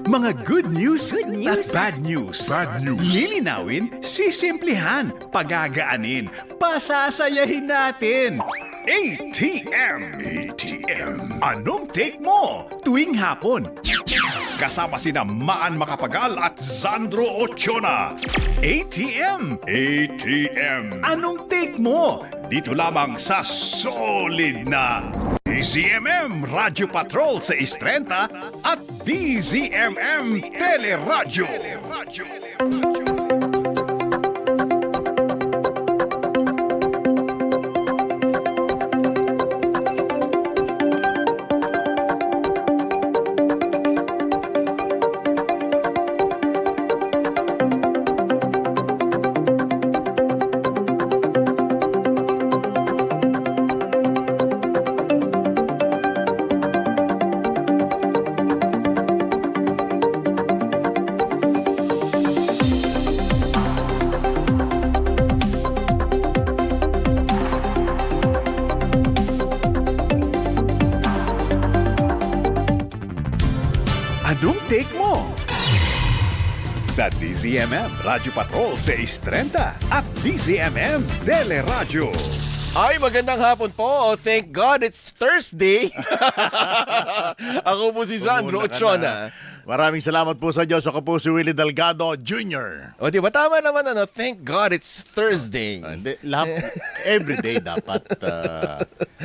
Mga good news at bad news. Lilinawin, sisimplihan, pagagaanin, pasasayahin natin. ATM. Anong take mo tuwing hapon? Kasama sina Maan Macapagal at Sandro Ochoa. ATM. Anong take mo? Dito lamang sa solid na DZMM Radio Patrol sa 630 at DZMM Teleradyo. Anong take mo? Sa DZMM Radio Patrol 630 at DZMM Teleradyo. Ay, magandang hapon po. Thank God it's Thursday. Ako po si Sandro Ochoa. Maraming salamat po sa Diyos. Ako po si Willie Delgado Jr. O di ba tama naman thank God it's Thursday. Everyday dapat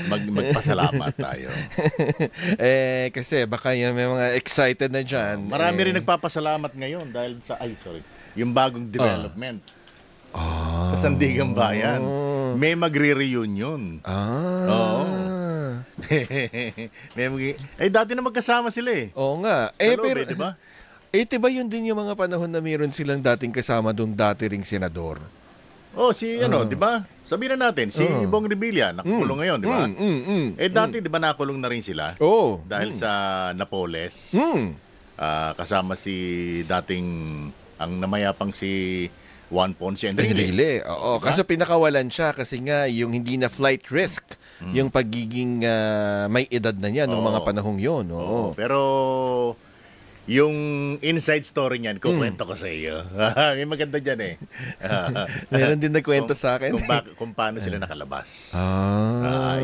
magpasalamat tayo. Kasi baka may mga excited na dyan. Marami rin nagpapasalamat ngayon dahil sa, yung bagong development. Sa Sandigang Bayan. May magre-reunion. Oo. Dati na magkasama sila eh. Oo nga. Pero, diba? Diba yun din yung mga panahon na meron silang dating kasama doong dati ring senador? Di ba? Sabihin na natin, si Bong Revilla, nakakulong ngayon, di ba? Dati, di ba nakulong na rin sila? Oo. Dahil sa Napoles. Kasama si dating, ang namayapang si Juan Ponce Enrile. Oo, diba? Kaso pinakawalan siya kasi nga yung hindi na flight risk, yung pagiging may edad na niya noong mga panahong yun. Oo. Pero yung inside story niyan, kukwento ko sa iyo. May maganda dyan eh. Meron din nagkwento sa akin. Kung paano sila nakalabas.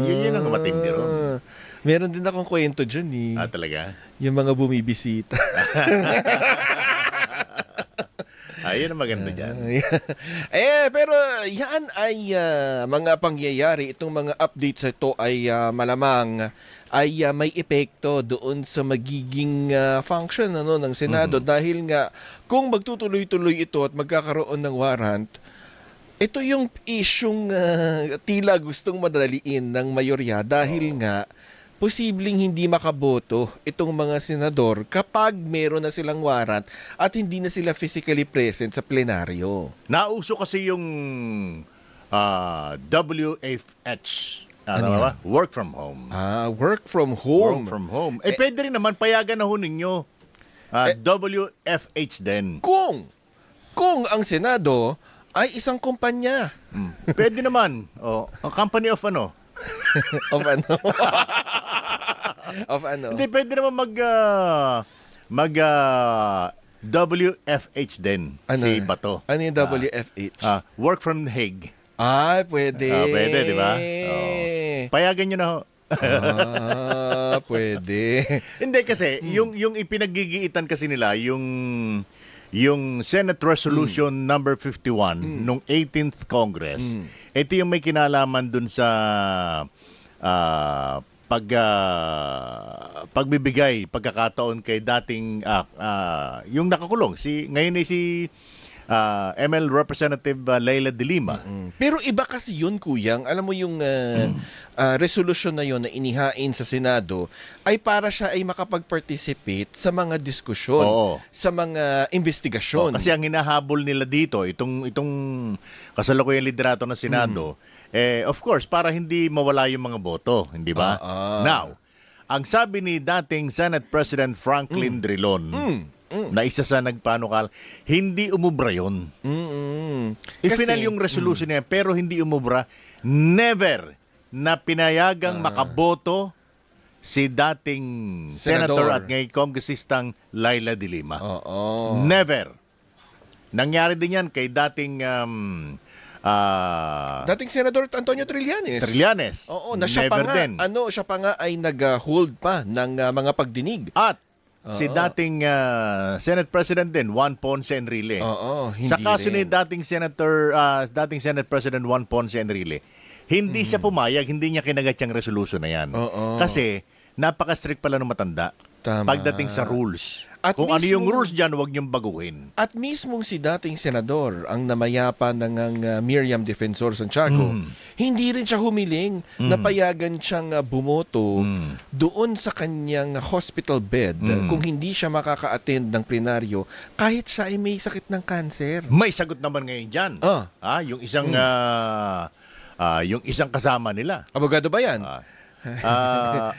Yun ang matindi ron. Meron din akong kwento dyan eh. Talaga? Yung mga bumibisita. Yun ang maganda dyan. Pero yan ay mga pangyayari. Itong mga updates ito ay malamang ay may epekto doon sa magiging function ng Senado. Dahil nga kung magtutuloy-tuloy ito at magkakaroon ng warrant, ito yung isyong tila gustong madaliin ng mayorya dahil nga posibleng hindi makaboto itong mga senador kapag meron na silang warrant at hindi na sila physically present sa plenaryo. Nauso kasi yung WFH. Work from home. Work from home. Work from home. Pwede rin naman, payagan na ho ninyo. WFH din. Kung ang Senado ay isang kumpanya. Pwede naman. A company of ano? Of ano? Of ano? Hindi, pwede naman WFH din. Si Bato. Ano yung WFH? Work from Hague. Pwede. Pwede, di ba? Payagan nyo na ho. Pwede. Hindi kasi, yung ipinagigiitan kasi nila, yung Senate Resolution number 51 nung 18th Congress, ito yung may kinalaman dun sa pagbibigay, pagkakataon kay dating yung nakakulong. Ngayon ay si ML Representative Leila de Lima. Pero iba kasi yun, Kuyang. Alam mo yung resolution na yun na inihain sa Senado ay para siya ay makapag-participate sa mga diskusyon, sa mga investigasyon. Kasi ang hinahabol nila dito, itong kasalukuyang liderato ng Senado, of course, para hindi mawala yung mga boto, hindi ba? Now, ang sabi ni dating Senate President Franklin Drilon, na isa sa nagpanukal, hindi umubra yun. Ifinal yung resolution niya, pero hindi umubra. Never na pinayagang makaboto si dating Senador. senator at ngayon kongresistang Laila de Lima. Oo. Never. Nangyari din yan kay dating Dating Senador Antonio Trillanes. Trillanes. Oo, na siya pa Never nga, din. siya pa nga ay nag-hold pa ng mga pagdinig. At si dating Senate President din, Juan Ponce Enrile. Oo, hindi Sa kaso ni rin. dating Senate President Juan Ponce Enrile, hindi siya pumayag, hindi niya kinagat yung resolution na yan. Oo. Kasi napaka-strict pala ng matanda Tama. pagdating sa rules. At Kung ano yung mismo- rules dyan, huwag niyong baguhin. At mismong si dating senador, ang namayapa ng Miriam Defensor Santiago, hindi rin siya humiling na payagan siyang bumoto doon sa kanyang hospital bed kung hindi siya makaka-attend ng plenaryo kahit siya ay may sakit ng cancer. May sagot naman ngayon dyan. Yung isang yung isang kasama nila. Abogado ba yan?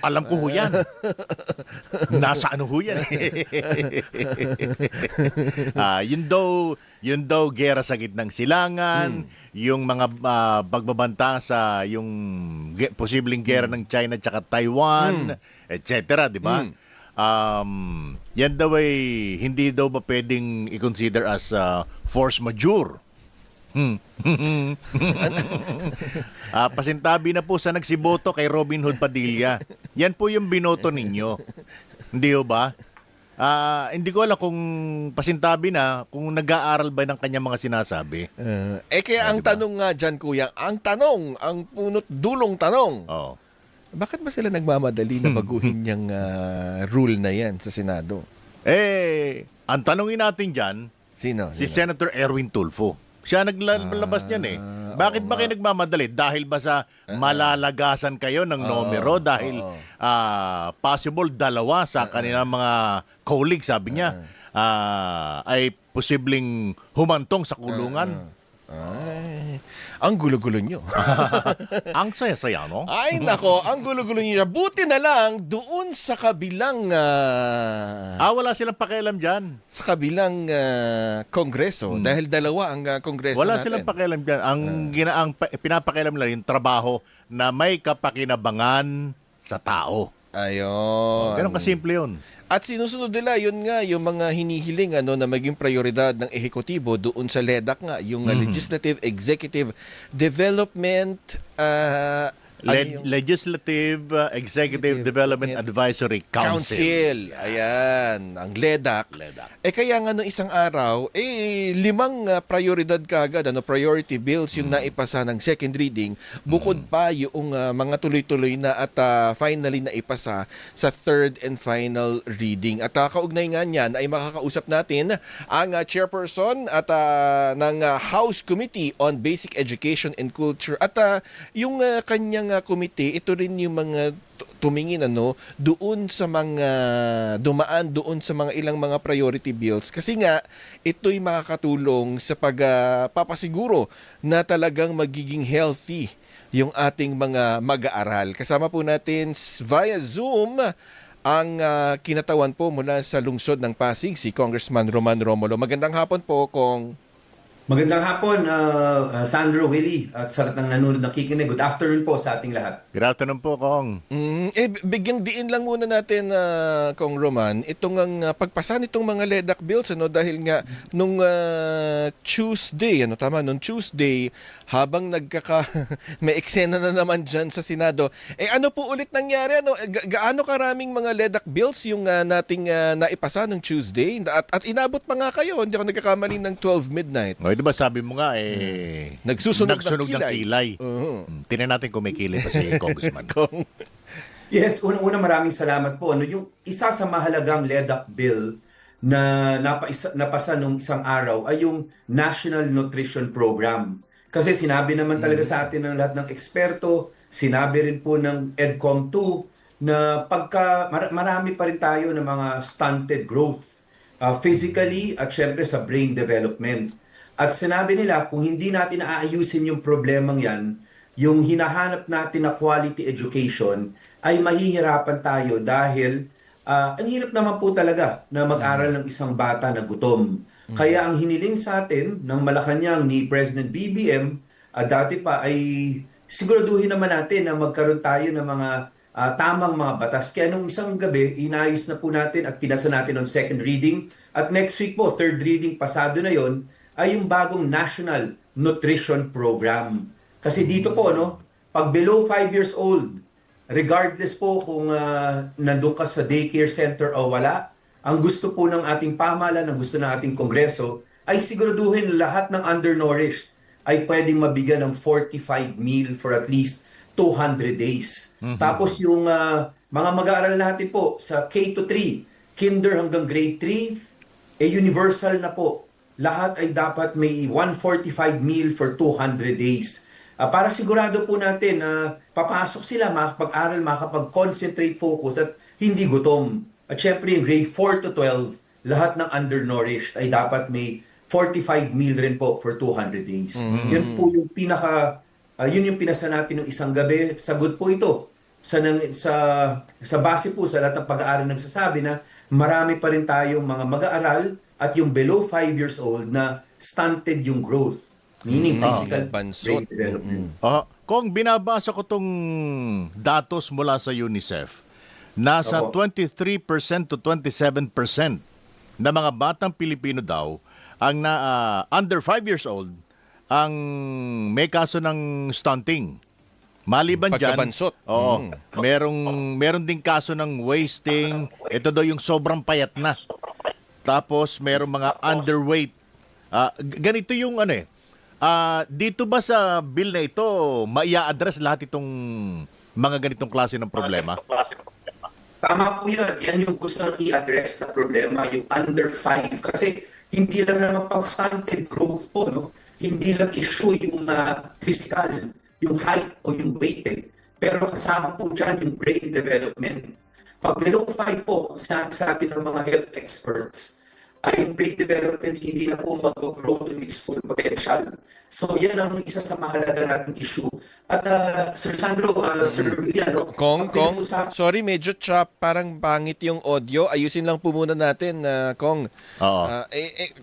Alam ko ho yan. Nasa ano ho yan. Yun daw gera sa gitnang silangan, yung mga pagbabanta sa yung posibleng gera ng China at Taiwan, etc. Di ba? Yan daw ay hindi daw ba pwedeng i-consider as force majeure. Pasintabi na po sa nagsiboto kay Robin Hood Padilla. Yan po yung binoto ninyo. Hindi ho ba? Hindi ko alam kung pasintabi na, kung nag-aaral ba ng kanyang mga sinasabi. Kaya ang diba? tanong nga dyan, kuya, ang punot dulong tanong, Oh. bakit ba sila nagmamadali na baguhin yung rule na yan sa Senado? Ang tanongin natin dyan, Sino? si Senator Erwin Tulfo. Siya naglalabas niyan eh. Bakit ba kayo nagmamadali? Dahil ba sa malalagasan kayo ng numero? Dahil possible dalawa sa kanilang mga colleagues, sabi niya, ay posibleng humantong sa kulungan. Ay, ang gulo-gulo nyo. Ang saya-saya, no? Ay, nako, ang gulo-gulo nyo. Buti na lang doon sa kabilang Wala silang pakialam dyan. sa kabilang kongreso dahil dalawa ang kongreso Wala natin. silang pakialam dyan. Ang pinapakialam nila yung trabaho na may kapakinabangan sa tao. Ayun. Ganun kasimple yun. At sinusunod nila, yun nga, yung mga hinihiling na maging prioridad ng ehekutibo doon sa LEDAC nga, yung Legislative Executive Development Legislative Executive Development Advisory Council. Ayan, ang LEDAC. Kaya nga nung isang araw, 5 prioridad kaagad, priority bills yung naipasa ng second reading, bukod pa yung mga tuloy-tuloy na at finally na ipasa sa third and final reading. At kaugnay nga niyan ay makakausap natin ang chairperson at ng House Committee on Basic Education and Culture at yung kanyang committee, ito rin yung mga tumingin doon sa mga dumaan doon sa mga ilang mga priority bills kasi nga ito'y makakatulong sa pagpapasiguro na talagang magiging healthy yung ating mga mag-aaral. Kasama po natin via Zoom ang kinatawan po mula sa lungsod ng Pasig, si Congressman Roman Romulo. Magandang hapon po, Kong. Magandang hapon, Sandro, Willie, at sa lahat ng nanonood nakikinig. Good afternoon po sa ating lahat. Good afternoon po, Kong. Bigyang diin lang muna natin, Kong Roman, itong ang pagpasa nitong mga LEDAC bills, dahil nga nung Tuesday, nung Tuesday, habang may eksena na naman dyan sa Senado, ano po ulit nangyari? Gaano karaming mga LEDAC bills yung nating naipasa ng Tuesday? At inabot pa nga kayo, hindi ako nagkakamali ng 12 midnight. Diba sabi mo nga, Nagsusunog ng ng kilay. Tingnan natin kung may kilay pa si Congressman. Yes, unang-una maraming salamat po. Yung isa sa mahalagang LEDAC bill na napasa nung isang araw ay yung National Nutrition Program. Kasi sinabi naman talaga sa atin ng lahat ng eksperto, sinabi rin po ng EDCOM 2 na marami pa rin tayo ng mga stunted growth physically at syempre sa brain development. At sinabi nila, kung hindi natin aayusin yung problemang yan, yung hinahanap natin na quality education, ay mahihirapan tayo dahil ang hirap naman po talaga na mag-aral ng isang bata na gutom. Kaya ang hiniling sa atin ng Malacanang ni President BBM, dati pa ay siguraduhin naman natin na magkaroon tayo ng mga tamang mga batas. Kaya nung isang gabi, inayos na po natin at pinasa natin on second reading. At next week po, third reading, pasado na yon, ay yung bagong National Nutrition Program. Kasi dito po, no, pag below 5 years old, regardless po kung nandun ka sa daycare center o wala, ang gusto po ng ating pamahalaan, ang gusto ng ating kongreso, ay siguraduhin lahat ng undernourished ay pwedeng mabigyan ng 45 meal for at least 200 days. Tapos yung mga mag-aaral natin po sa K to 3, kinder hanggang grade 3, universal na po. Lahat ay dapat may 145 meal for 200 days. Para sigurado po natin na papasok sila, makakapag-aral, makakapag-concentrate, focus at hindi gutom. At syempre yung grade 4 to 12, lahat ng undernourished ay dapat may 45 meal rin po for 200 days. Yun po yung yun yung pinasa natin ng isang gabi. Sagot po ito. Sa base po sa lahat ng pag-aaral nagsasabi na marami pa rin tayong mga mag-aaral at yung below 5 years old na stunted yung growth. Meaning physical brain development. Kung binabasa ko tong datos mula sa UNICEF, nasa 23% to 27% na mga batang Pilipino daw ang under 5 years old ang may kaso ng stunting. Maliban dyan, Pagkabansot. meron ding kaso ng wasting. Ito daw yung sobrang payat na. Tapos merong mga underweight. Ganito yung dito ba sa bill na ito, maia-address lahat itong mga ganitong klase ng problema? Tama po yan. Yan yung gusto nang i-address na problema, yung under 5. Kasi hindi lang naman pang-stunted growth po, no? Hindi lang issue yung physical, yung height o yung weight. Pero kasama po dyan yung brain development. Pag below 5 po, sa atin ng mga health experts, ay yung brain development hindi na po mag-grow to its full potential. So yan ang isa sa mahalaga nating issue. At Sir Sandro, Sir William, Kong, sorry, medyo chop, parang pangit yung audio. Ayusin lang po muna natin, Kong. Oo.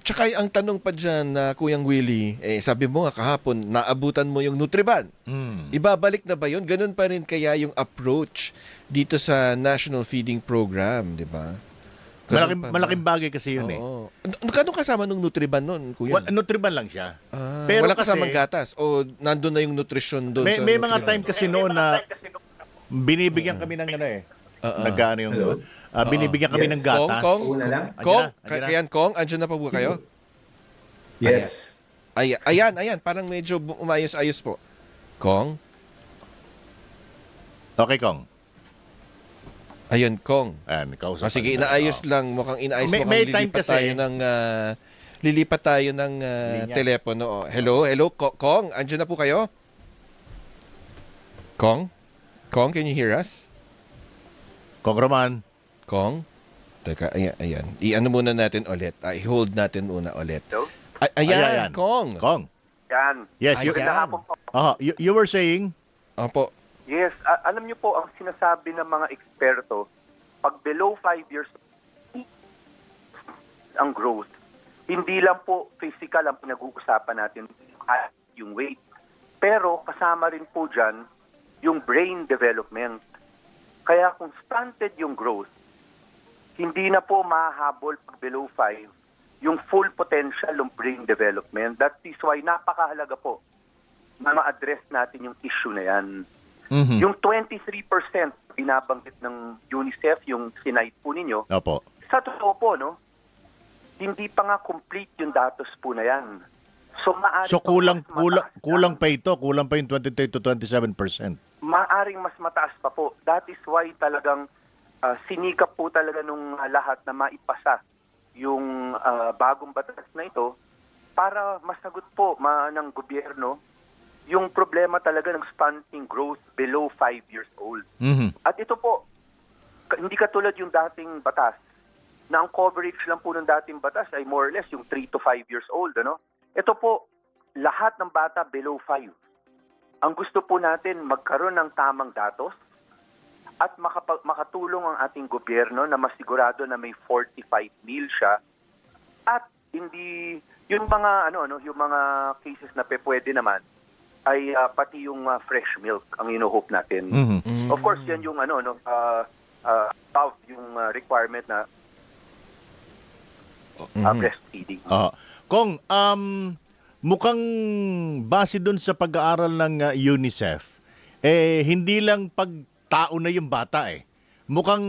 Tsaka ang tanong pa dyan, Kuyang Willie, sabi mo nga kahapon, naabutan mo yung Nutriban. Ibabalik na ba yun? Ganun pa rin kaya yung approach dito sa National Feeding Program, di ba? Malaking bagay kasi yun Kano kasama nung Nutriban nun, Kuya? Nutriban lang siya. Pero wala kasamang gatas o nandun na yung nutrition doon sa may mga nutrition? time kasi noon na binibigyan kami ng nagkaano yung binibigyan kami ng gatas. Kong, Una lang. Ayan, Kong, andyan na po ba kayo? Yes. Ayan, parang medyo umayos-ayos po. Kong? Okay, Kong. Ayun, Kong. Kausap. Sige, inaayos lang. Mukhang inaayos mo. May time kasi. Lilipat tayo ng telepono. Hello, Kong. Andiyan na po kayo? Kong? Kong, can you hear us? Kong Roman. Kong? Teka, ayan. I-ano muna natin ulit. I-hold natin muna ulit. Hello? Ayan, Kong. Kong. Yan. Yes, Ayan. you were saying? Opo. Yes, alam niyo po, ang sinasabi ng mga eksperto, pag below 5 years ang growth, hindi lang po physical ang pinag-uusapan natin, yung weight. Pero kasama rin po dyan yung brain development. Kaya kung stunted yung growth, hindi na po mahahabol pag below 5 yung full potential ng brain development. That is why napakahalaga po na ma-address natin yung issue na yan. Yung 23% binabanggit ng UNICEF, yung sinite po ninyo, Opo. sa totoo po, no? Hindi pa nga complete yung datos po na yan. So kulang pa ito, kulang pa yung 23 to 27%. Maaring mas mataas pa po. That is why talagang sinikap po talaga nung lahat na maipasa yung bagong batas na ito para masagot po ng gobyerno yung problema talaga ng stunting growth below 5 years old. At ito po, hindi katulad yung dating batas, na ang coverage lang po ng dating batas ay more or less yung 3 to 5 years old. Ano? Ito po, lahat ng bata below 5. Ang gusto po natin, magkaroon ng tamang datos at makatulong ang ating gobyerno na masigurado na may 45 meal siya at hindi, yung mga, yung mga cases na pwede naman, ay pati yung fresh milk ang ino-hope natin. Of course, yan yung above yung requirement na breastfeeding. Kung mukhang base doon sa pag-aaral ng UNICEF, hindi lang pagtao na yung bata Mukhang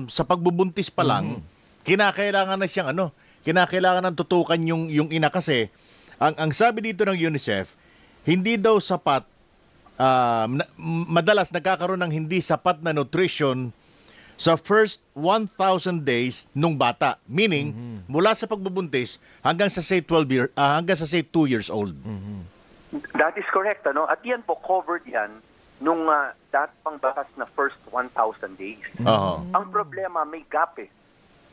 sa pagbubuntis pa lang, kinakailangan na siyang kinakailangan ng tutukan yung ina kasi ang sabi dito ng UNICEF, hindi daw sapat madalas nagkakaroon ng hindi sapat na nutrition sa first 1,000 days nung bata. Meaning, mula sa pagbubuntis hanggang sa say 2 years old. That is correct, ano? At yan po, covered yan nung pang batas na first 1,000 days. Ang problema, may gap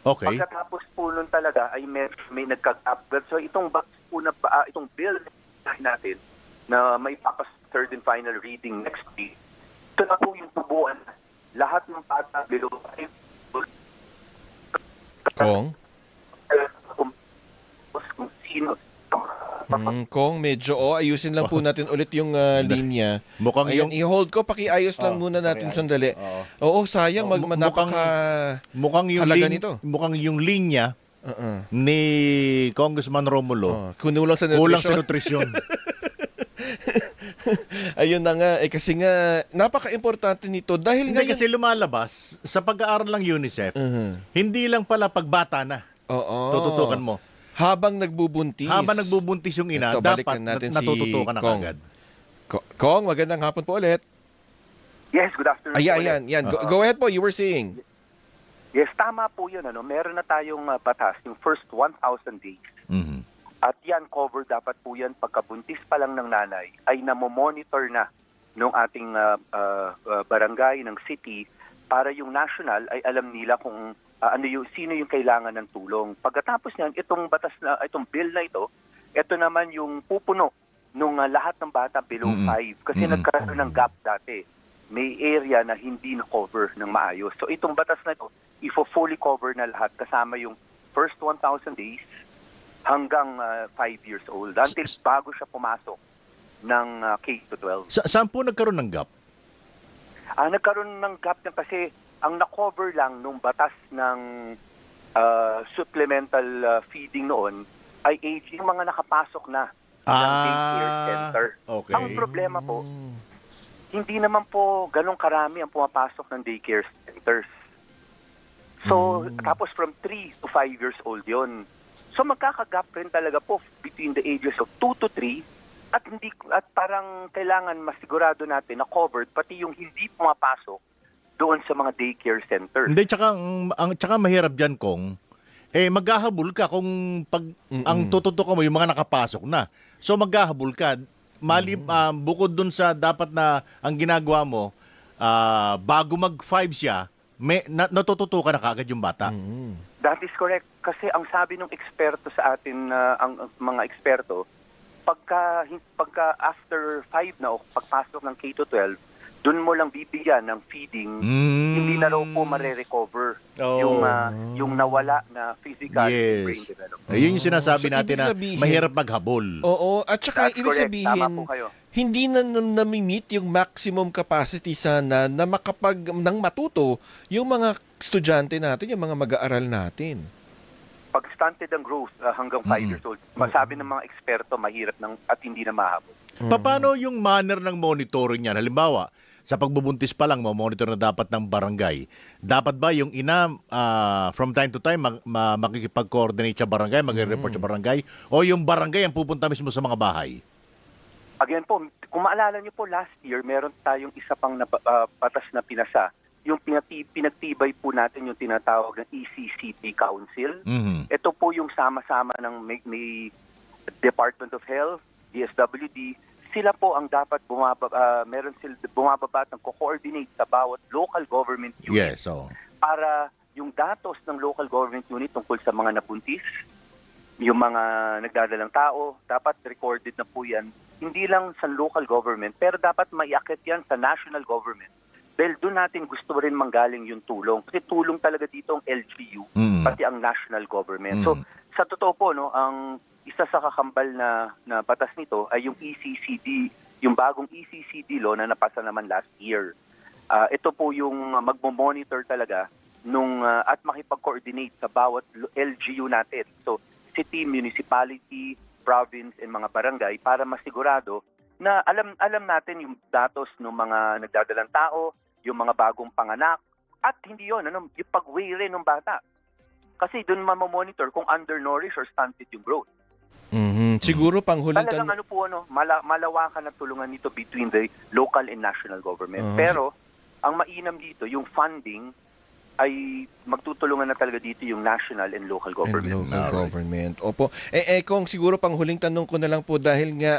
Okay. Pagkatapos po nun talaga ay may nagka-gap. So itong batas po na, itong bill natin na may papas third and final reading next week, ito na po yung tubuan. Lahat ng bata below 5 Kong? kung sino. Kong, medyo ayusin lang po natin ulit yung linya. Mukhang Ayan, i-hold ko, pakiayos lang muna natin sandali. Oo, sayang, mukhang yung halaga nito. Mukhang yung linya ni Congressman Romulo Kulang sa kulang sa nutrisyon. nutrisyon. Ayun na nga, kasi nga, napaka-importante nito dahil Hindi kasi lumalabas sa pag-aaral ng UNICEF, hindi lang pala pagbata na tututukan mo. Habang nagbubuntis. Habang nagbubuntis yung ina, Ito, dapat balikan natin natututukan na Kong. kagad. Kong, magandang hapon po ulit. Yes, good afternoon. Ayan. Go ahead po, you were saying. Yes, tama po yun. Meron na tayong batas, yung first 1,000 days. At yan, cover dapat po yan pagkabuntis pa lang ng nanay ay namomonitor na ng ating barangay, ng city, para yung national ay alam nila kung sino yung kailangan ng tulong. Pagkatapos niyan, itong bill na ito naman yung pupuno nung lahat ng bata below 5 kasi nagkaroon ng gap dati. May area na hindi na-cover ng maayos. So itong batas na ito, fully cover na lahat kasama yung first 1,000 days hanggang 5 years old until bago siya pumasok ng K-12. Saan po nagkaroon ng gap? Nagkaroon ng gap na kasi ang na-cover lang nung batas ng supplemental feeding noon ay age yung mga nakapasok na ng daycare center. Okay. Ang problema po, hindi naman po ganun karami ang pumapasok ng daycare centers. So, tapos from 3 to 5 years old yon. So, magkakagap rin talaga po between the ages of 2 to 3 at parang kailangan masigurado natin na covered pati yung hindi pumapasok doon sa mga daycare centers. Hindi, tsaka mahirap dyan, Kong. Maghahabol ka kung ang tututukan mo yung mga nakapasok na. So, maghahabol ka. Bukod dun sa dapat na ang ginagawa mo, bago mag-5 siya, natututukan na kagad yung bata. That is correct. Kasi ang sabi ng eksperto sa atin, ang mga eksperto, pagka after 5 na o pagpasok ng K-12, doon mo lang bibigyan ng feeding, hindi na raw po mare-recover yung nawala na physical brain development. Yun yung sinasabi natin na mahirap maghabol. Oo, at saka That's ibig correct. sabihin, Tama po kayo. hindi na nami-meet yung maximum capacity sana na nang matuto yung mga estudyante natin, yung mga mag-aaral natin. Pag stunted ang growth hanggang 5 years old, masabi ng mga eksperto, mahirap at hindi na mahabol. Paano yung manner ng monitoring niyan? Halimbawa, sa pagbubuntis pa lang, monitor na dapat ng barangay. Dapat ba yung ina, from time to time, makikipag-coordinate sa barangay, mag-report sa barangay, o yung barangay ang pupunta mismo sa mga bahay? Again po, kung maalala niyo po, last year, meron tayong isa pang batas na pinasa. Yung pinagtibay po natin yung tinatawag ng ECCP Council. Ito po yung sama-sama ng may Department of Health, DSWD, sila po ang dapat meron sila bumababa at co-coordinate sa bawat local government unit. Yes, so para yung datos ng local government unit tungkol sa mga nabuntis, yung mga nagdadalang tao, dapat recorded na po yan. Hindi lang sa local government, pero dapat maiakit yan sa national government. Dahil doon natin gusto rin manggaling yung tulong. Kasi tulong talaga dito ang LGU, pati ang national government. So, sa totoo po, no, ang isa sa kakambal na batas nito ay yung ECCD, yung bagong ECCD law na napasa naman last year. Ito po yung magmo-monitor talaga at makipag-coordinate sa bawat LGU natin. So, city, municipality, province, and mga barangay para masigurado na alam natin yung datos ng mga nagdadalang tao, yung mga bagong panganak, at hindi yun, yung pag-weigh rin ng bata. Kasi doon mamamonitor kung undernourished or stunted yung growth. Siguro panghuling Talagang malawakan na tulungan nito between the local and national government. Pero, ang mainam dito, yung funding ay magtutulungan na talaga dito yung national and local government. And local government. Opo. Kung siguro panghuling tanong ko na lang po dahil nga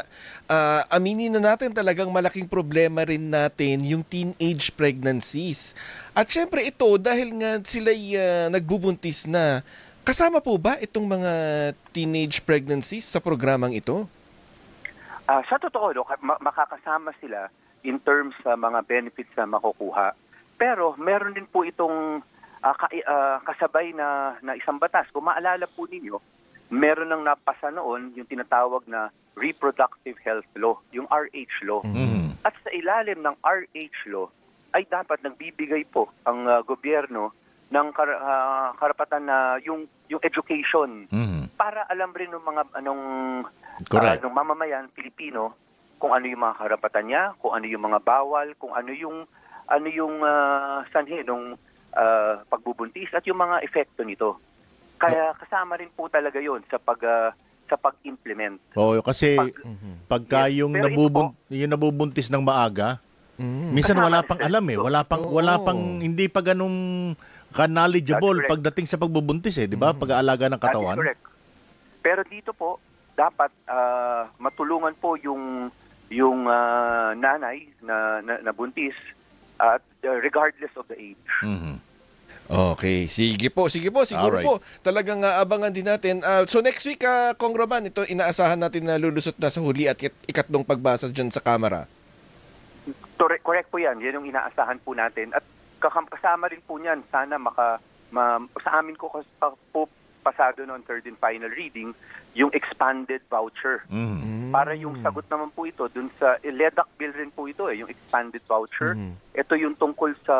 aminin na natin talagang malaking problema rin natin yung teenage pregnancies. At syempre ito dahil nga sila'y nagbubuntis na, kasama po ba itong mga teenage pregnancies sa programang ito? Sa totoo, makakasama sila in terms sa mga benefits na makukuha. Pero meron din po itong kasabay na isang batas. Kung maalala po ninyo, meron nang napasa noon yung tinatawag na Reproductive Health Law, yung RH Law. At sa ilalim ng RH Law ay dapat nagbibigay po ang gobyerno ng karapatan na yung education para alam rin ng mga ng mamamayan Pilipino kung ano yung mga karapatan niya, kung ano yung mga bawal, kung ano yung sanhi ng pagbubuntis at yung mga epekto nito. Kaya kasama rin po talaga yon sa pag-implement. Oo, kasi pagka yung nabubuntis ng maaga, minsan wala pang alam wala pang hindi pa ganung knowledgeable pagdating sa pagbubuntis 'di ba? Pag-aalaga ng katawan. That is correct. Pero dito po dapat matulungan po yung nanay na buntis at regardless of the age. Okay, sige po. Siguro Alright. po talagang abangan din natin. So next week, Congressman, ito inaasahan natin na lulusot na sa huli at ikatlong pagbasa dyan sa Kamara. Correct po yan. Yan yung inaasahan po natin. At kasama rin po niyan, sana sa amin ko po pasado noon third and final reading, yung expanded voucher. Para yung sagot naman po ito, dun sa LEDAC bill rin po ito, yung expanded voucher. Ito yung tungkol sa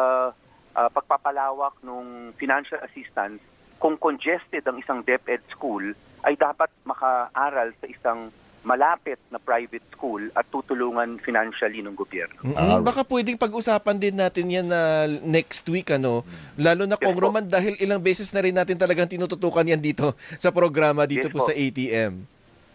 pagpapalawak ng financial assistance. Kung congested ang isang DepEd school, ay dapat makaaral sa isang malapit na private school at tutulungan financially ng gobyerno. Baka pwedeng pag-usapan din natin yan next week, lalo na Congressman, dahil ilang beses na rin natin talagang tinututukan yan dito sa programa dito po sa ATM.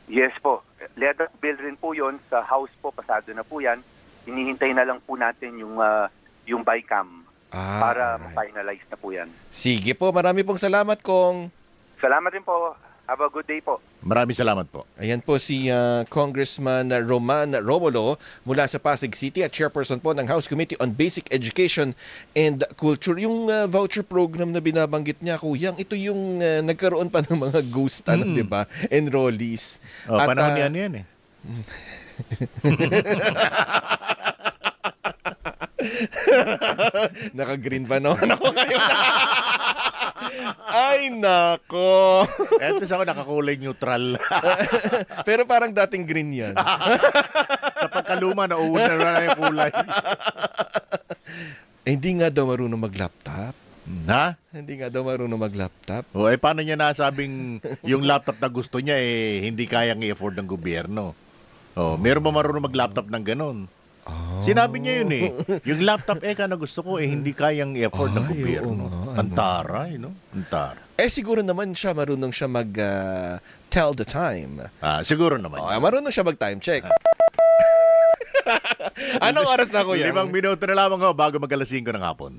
Yes po. LEDAC bill rin po yon sa House po, pasado na po yan. Hinihintay na lang po natin yung BICAM para ma-finalize na po yan. Sige po, marami pong salamat, Kong. Salamat rin po. Have a good day po. Maraming salamat po. Ayan po si Congressman Roman Romulo mula sa Pasig City at chairperson po ng House Committee on Basic Education and Culture. Yung voucher program na binabanggit niya, Kuyang, ito yung nagkaroon pa ng mga ghost, di ba? Enrollees. At, panahon yan Naka-green pa naman ako ngayon. Ay, nako. Eto ako nakakulay neutral. Pero parang dating green yan. Sa pagkaluma, nauuna na yung kulay. Hindi nga daw marunong mag-laptop. Ha? Hindi nga daw marunong mag-laptop. Paano niya nasabing yung laptop na gusto niya hindi kayang i-afford ng gobyerno? Meron ba marunong mag-laptop ng ganun? Sinabi niya yun Yung laptop na gusto ko hindi kayang i-afford ng gobyerno. Antara, Antara. Siguro naman siya marunong siya tell the time. Siguro naman. Marunong siya mag-time check. Anong oras na, Kuya? 5 minuto na lamang bago mag-alas 5 ng hapon.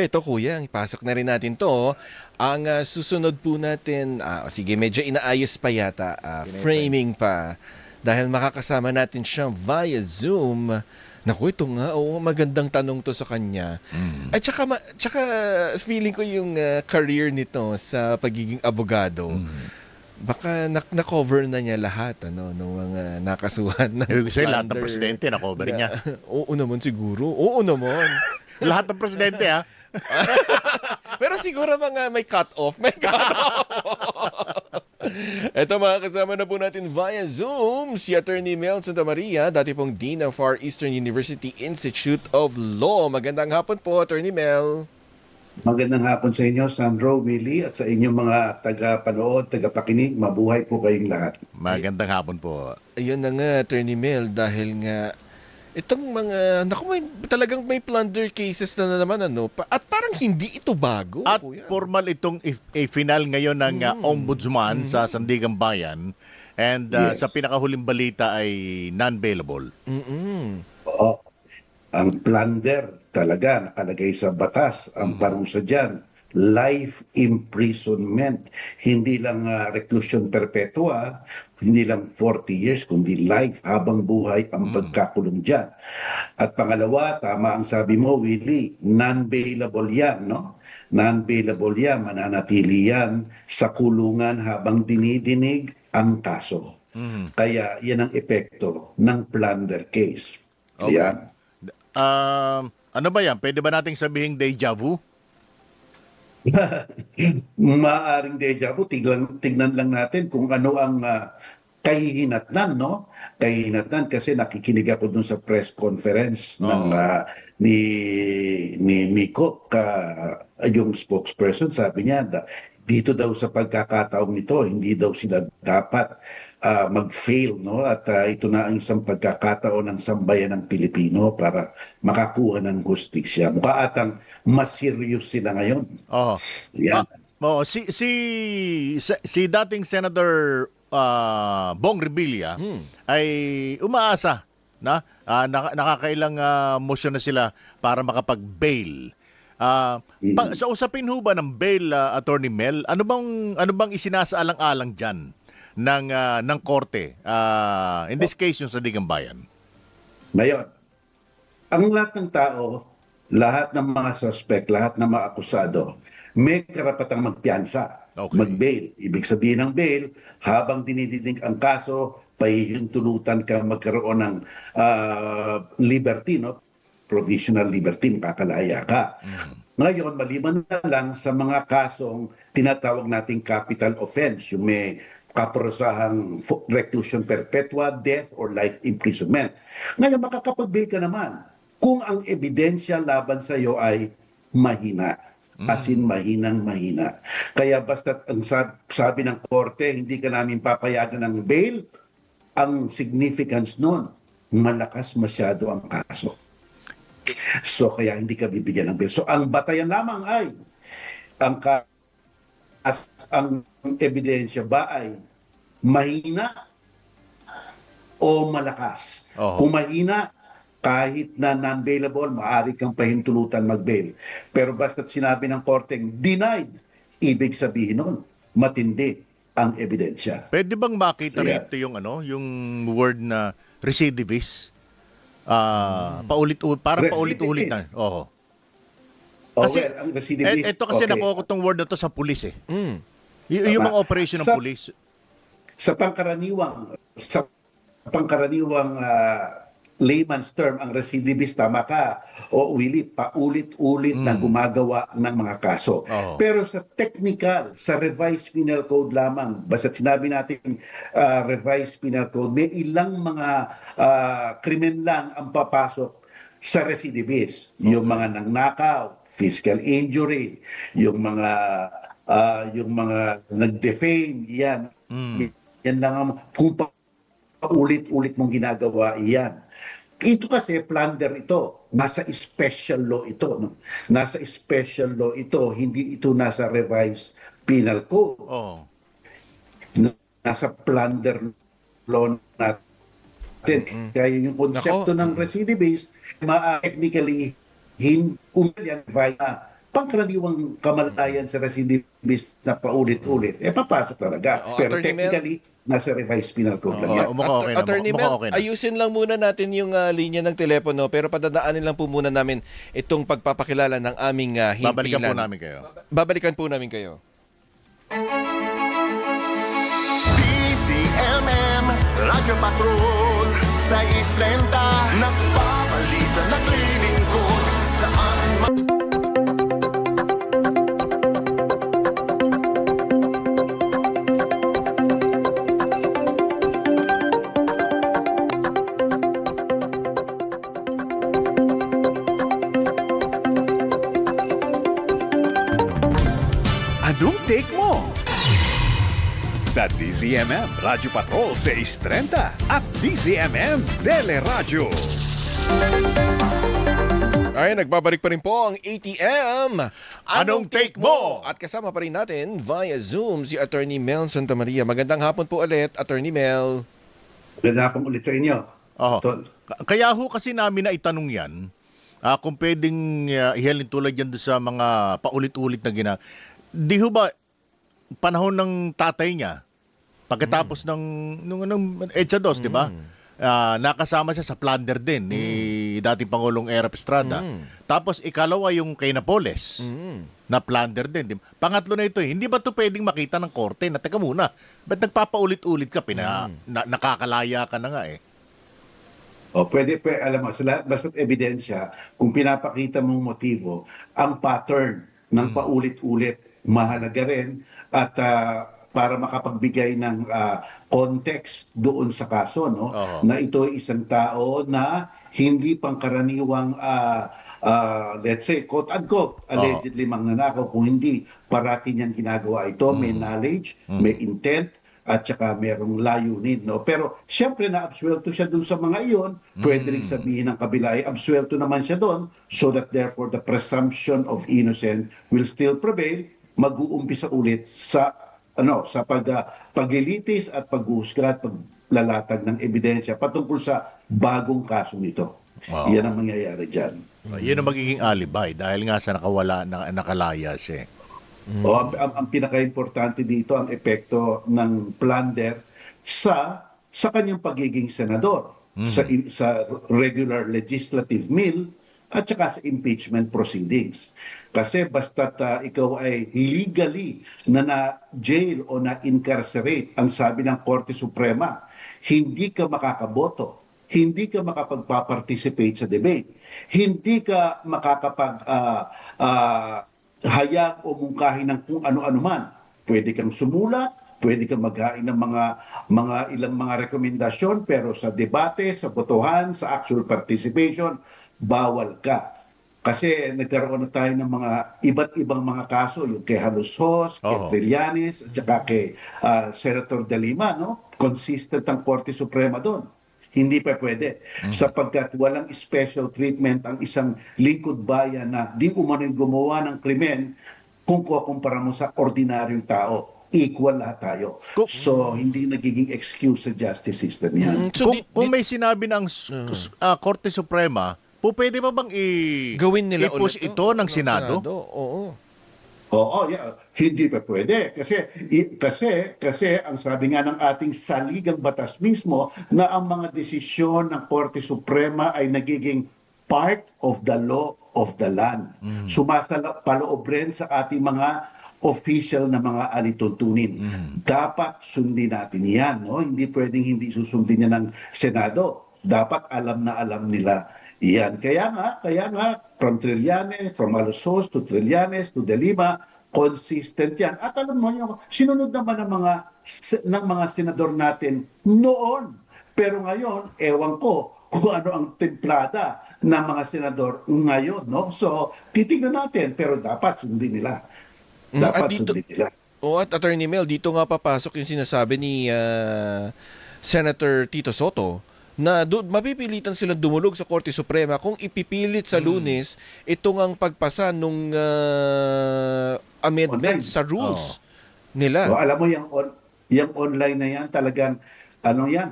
Ito, Kuya, ipasok na rin natin to. Ang susunod po natin, sige, medyo inaayos pa yata, framing pa. Dahil makakasama natin siyang via Zoom. Naku, ito nga, magandang tanong to sa kanya. At saka feeling ko yung career nito sa pagiging abogado. Baka na-cover na niya lahat ng mga nakasuhan na Ibig sabihin, lahat ng plunder. presidente na-cover niya. Oo naman siguro. Oo naman. Lahat ng presidente, ha? Pero siguro mga may cut-off. May cut-off. Ito mga kasama na po natin via Zoom, si Attorney Mel Santa Maria, dati pong Dean of Far Eastern University Institute of Law. Magandang hapon po, Attorney Mel. Magandang hapon sa inyo, Sandro, Willie, at sa inyong mga taga-panood, taga-pakinig. Mabuhay po kayong lahat. Magandang hapon po. Ayun na nga, Attorney Mel, dahil nga itong mga, talagang may plunder cases na naman, at parang hindi ito bago. At kuya. formal itong final ngayon ng Ombudsman sa Sandigan Bayan. And Yes. sa pinakahuling balita ay non-bailable. Oo. Ang plunder talaga nakalagay sa batas. Ang parusa dyan, life imprisonment. Hindi lang reclusion perpetua, hindi lang 40 years, kundi life habang buhay ang pagkakulong dyan. At pangalawa, tama ang sabi mo, Willie, non-bailable yan, no? Non-bailable yan, mananatili yan sa kulungan habang dinidinig ang kaso. Kaya yan ang epekto ng plunder case. Okay. Yan. Ano ba yan? Pwede ba nating sabihing deja vu? Maaring deja vu, tignan lang natin kung ano ang kahihinatnan, no? Kahihinatnan kasi nakikinig ako dun sa press conference ng ni Miko, yung spokesperson, sabi niya, dito daw sa pagkakataong nito, hindi daw sila dapat mag-fail, no? At ito na ang isang pagkakataon ng sambayan ng Pilipino para makakuha ng hustisya. Mukha atang mas serious sila ngayon. Oo. Yan. Si dating Senator Bong Revilla ay umaasa na nakakailang motion na sila para makapag-bail. Sa usapin ho ba ng bail, Attorney Mel, ano bang isinasaalang-alang diyan ng korte? In this case yung Sandigan Bayan. Ngayon, ang lahat ng tao, lahat ng mga suspect, lahat ng mga akusado, may karapatang magpiyansa, mag-bail. Ibig sabihin ng bail, habang dinidinig ang kaso, pahihintulutan ka magkaroon ng liberty, no? Provisional liberty, makakalaya ka. Ngayon, maliban na lang sa mga kasong tinatawag nating capital offense, yung may kaparusahang reclusion perpetua, death, or life imprisonment. Ngayon, makakapag-bail ka naman kung ang ebidensya laban sa iyo ay mahina. As in, mahinang-mahina. Kaya basta ang sabi ng korte, hindi ka namin papayagan ng bail, ang significance nun, malakas masyado ang kaso. So, kaya hindi ka bibigyan ng bail. So, ang batayan lamang ay ang ebidensya ba ay mahina o malakas. Kung mahina, kahit na non-bailable, maaari kang pahintulutan mag-bail. Pero basta't sinabi ng korteng denied, ibig sabihin nun, matindi ang ebidensya. Pwede bang makita rito yung word na recidivist? Paulit-ulit na. Oo. Kasi, ang recidivist, ito kasi nakuha ko tong word na to sa pulis eh. Yung mga operation ng pulis. Sa pangkaraniwang layman's term, ang recidivist, tama ka, o Willie, paulit-ulit na gumagawa ng mga kaso. Pero sa technical, sa revised penal code lamang, basta sinabi natin revised penal code, may ilang mga krimen lang ang papasok sa recidivist. Yung mga nangnakaw, physical injury, yung mga nag-defame, yan. Yan lang ang, kung paulit-ulit mong ginagawa, yan. Ito kasi, plunder ito. Nasa special law ito. No? Nasa special law ito. Hindi ito nasa revised penal code. Nasa plunder law natin. Kaya yung konsepto ng recidivist, technically, yan via pangkaraniwang kamalayan sa recidivist na paulit-ulit, papasok talaga. Pero technically, nasa revised penal code lang yan. Attorney Mel, ayusin lang muna natin yung linya ng telepono, pero padadaanin lang po muna namin itong pagpapakilala ng aming himpilan. Babalikan po namin kayo. Babalikan po namin kayo. Radyo Patrol 6:30 nagbabalita, naglilingkod saan man. Anong take mo? Sa DZMM Radyo Patrol 630 at DZMM Teleradyo. Ay, nagbabalik pa rin po ang ATM. Anong take mo? At kasama pa rin natin via Zoom si Attorney Mel Santamaria. Magandang hapon po ulit, Attorney Mel. Ganda akong ulit sa inyo. Oh. Tol. Kaya ho kasi namin na itanong yan, kung pwedeng ihalin tulad yan doon sa mga paulit-ulit na di ho ba panahon ng tatay niya, pagkatapos ng EDSA 2, di ba? Nakasama siya sa plunder din ni dating Pangulong Erap Estrada. Tapos ikalawa yung kay Napoles na plunder din. Di ba? Pangatlo na ito hindi ba ito pwedeng makita ng korte na teka muna, ba't nagpapaulit-ulit ka, nakakalaya ka na nga eh. O pwede, alam mo, basta't ebidensya, kung pinapakita mong motibo, ang pattern ng paulit-ulit, mahalaga rin at para makapagbigay ng context doon sa kaso, no? Na ito ay isang tao na hindi pangkaraniwang let's say quote-unquote allegedly mangnanakaw, kung hindi parati niyan ginagawa ito, may knowledge, may intent at saka merong layunin, no? Pero siyempre na-absuelto siya doon sa mga iyon, pwede rin sabihin ng kabila ay absuelto naman siya doon, so that therefore the presumption of innocent will still prevail. Mag-uumpisa ulit sa sa paglilitis at paghuhusga at paglalatag ng ebidensya patungkol sa bagong kaso nito. Yan ang mangyayari diyan. Yan ang magiging alibay dahil nga sa nakalaya siya. Ang pinaka-importante dito ang epekto ng plunder sa kanyang pagiging senador, sa regular legislative meal at saka sa impeachment proceedings. Kasi basta't ikaw ay legally na-jail o na-incarcerate, ang sabi ng Korte Suprema, hindi ka makakaboto, hindi ka makapagpa-participate sa debate, hindi ka hayag o mungkahi ng kung ano-ano man. Pwede kang sumulat, pwede kang maghain ng ilang mga rekomendasyon, pero sa debate, sa botohan, sa actual participation, bawal ka. Kasi nagkaroon na tayo ng mga iba't ibang mga kaso, yung kay Halusos, kay Trillanes, at saka kay Senator De Lima, no? Consistent ang Korte Suprema doon. Hindi pa pwede. Sapagkat walang special treatment ang isang lingkod bayan na di umano'y gumawa ng krimen kung kukumpara mo sa ordinaryong tao. Equal lahat tayo. So, hindi nagiging excuse sa justice system yan. Kung may sinabi ng Korte Suprema, pwede pa bang gawin nila i-push ulit ito ng Senado? Oo, yeah. Hindi pa pwede. Kasi ang sabi nga ng ating saligang batas mismo na ang mga desisyon ng Korte Suprema ay nagiging part of the law of the land. Sumasapaloob rin sa ating mga official na mga alituntunin. Dapat sundin natin yan. No? Hindi pwedeng hindi susundin yan ng Senado. Dapat alam na alam nila yan. Kaya nga, from Trillanes, from Alusos to Trillanes to De Lima, consistent yan. At alam mo nyo, sinunod naman ng mga senador natin noon. Pero ngayon, ewan ko kung ano ang templada ng mga senador ngayon. No? So, titignan natin, pero dapat sundin nila. Sundin nila. At Attorney Mel, dito nga papasok yung sinasabi ni Senator Tito Soto, na mapipilitan silang dumulog sa Korte Suprema kung ipipilit sa Lunes itong ang pagpasa nung amendment sa rules nila. Alam mo, yung online na yan, talagang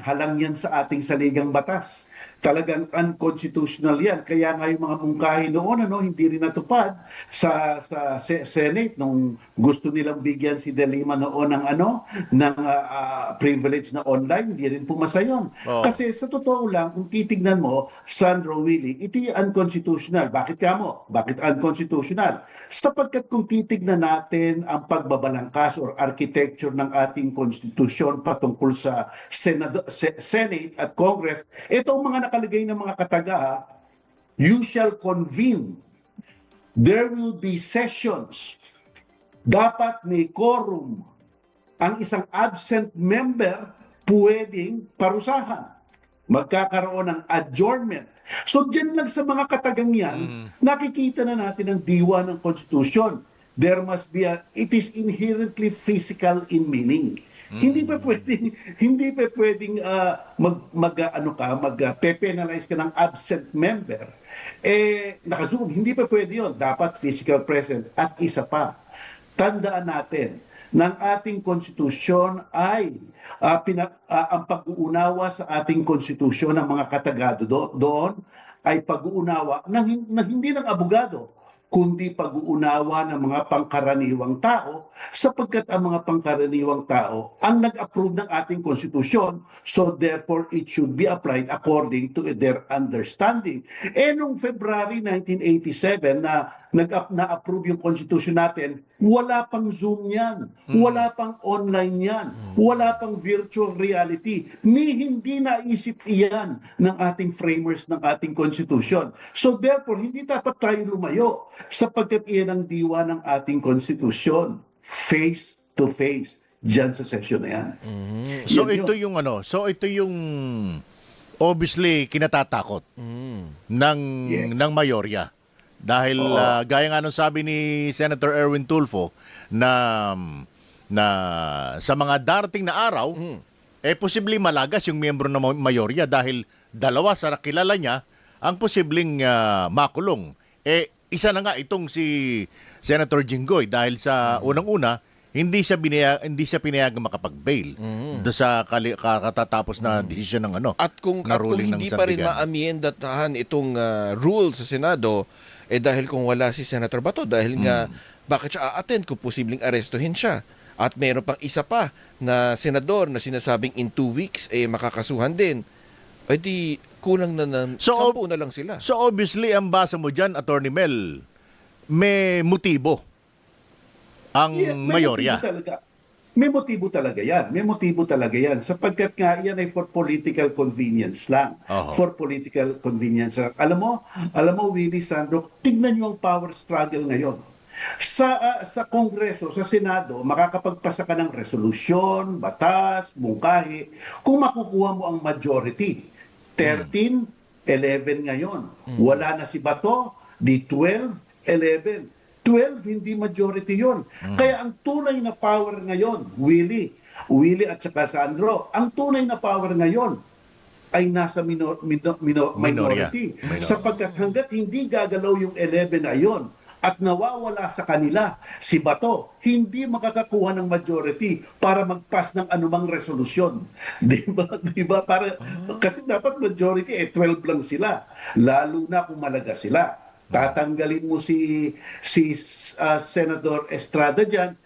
halang yan sa ating saligang batas. Talagang unconstitutional yan. Kaya nga yung mga mungkahi noon, hindi rin natupad sa Senate nung gusto nilang bigyan si De Lima noon ng privilege na online, hindi rin pumasa yun. Kasi sa totoo lang, kung titignan mo, Sandro Willie, ito yung unconstitutional. Bakit kamo? Bakit unconstitutional? Sapagkat kung titignan natin ang pagbabalangkas or architecture ng ating konstitusyon patungkol sa Senate at Congress, itong mga nakalagay ng mga kataga, you shall convene. There will be sessions. Dapat may quorum. Ang isang absent member pwedeng parusahan. Magkakaroon ng adjournment. So dyan lang sa mga katagang yan, nakikita na natin ang diwa ng Constitution. There must be it is inherently physical in meaning. Hindi pa pwedeng pe-penalize ka ng absent member. Naka-Zoom, hindi pa pwede 'yon. Dapat physical present. At isa pa, tandaan natin ng ating konstitusyon ay ang pag-uunawa sa ating konstitusyon ng mga katagado doon ay pag-uunawa ng hindi ng abogado, kundi pag-uunawa ng mga pangkaraniwang tao, sapagkat ang mga pangkaraniwang tao ang nag-approve ng ating konstitusyon, so therefore it should be applied according to their understanding. Noong February 1987 na-approve yung konstitusyon natin, wala pang Zoom yan, wala pang online yan, wala pang virtual reality, hindi naisip iyan ng ating framers ng ating konstitusyon. So therefore, hindi dapat tayo lumayo sapagkat iyan ang diwa ng ating konstitusyon. Face to face diyan sa session na yan. So ito yung obviously kinatatakot ng mayorya. Dahil gaya nga nung sabi ni Senator Erwin Tulfo na sa mga darating na araw posibleng malagas yung miyembro ng mayorya dahil dalawa sa kilala niya ang posibleng makulong. Isa na nga itong si Senator Jinggoy dahil sa unang-una hindi siya pinayagang makapag-bail sa katatapos na desisyon ng At kung hindi pa rin maamyendatahan itong rule sa Senado, dahil kung wala si Senator Bato, dahil nga bakit siya a-attend kung posibleng arestuhin siya. At mayroon pang isa pa na senador na sinasabing in 2 weeks makakasuhan din. Di kulang na 10 na lang sila. So obviously, ang basa mo dyan, Attorney Mel, may motibo ang mayorya. May motibo talaga yan. May motibo talaga yan. Sapagkat nga yan ay for political convenience lang. For political convenience. Alam mo, Willie, Sandro, tignan nyo ang power struggle ngayon. Sa Kongreso, sa Senado, makakapagpasa ka ng resolusyon, batas, mungkahi, kung makukuha mo ang majority. 13-11 ngayon. Wala na si Bato, di 12-11. 12, hindi majority yon. Kaya ang tunay na power ngayon, Willie at saka Sandro, ang tunay na power ngayon ay nasa minority. Sapagkat hanggat hindi gagalaw yung 11 na yon at nawawala sa kanila si Bato, hindi makakakuha ng majority para mag-pass ng anumang resolusyon. Diba? Kasi dapat majority, 12 lang sila. Lalo na kung malaga sila. Tatanggalin mo si Senator Estrada dyan,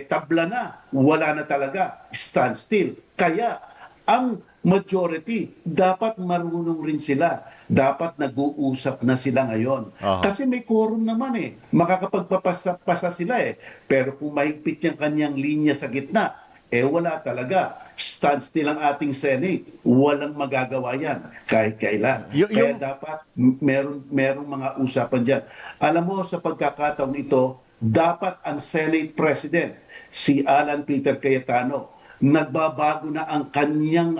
tabla na, wala na talaga, stand still. Kaya ang majority, dapat marunong rin sila. Dapat nag-uusap na sila ngayon. Kasi may quorum naman makakapagpapasa sila Pero kung mahigpit yung kanyang linya sa gitna, wala talaga. Stand still ang ating Senate. Walang magagawa yan kahit kailan. Kaya dapat merong mga usapan dyan. Alam mo, sa pagkakataong ito, dapat ang Senate President, si Alan Peter Cayetano, nagbabago na ang kanyang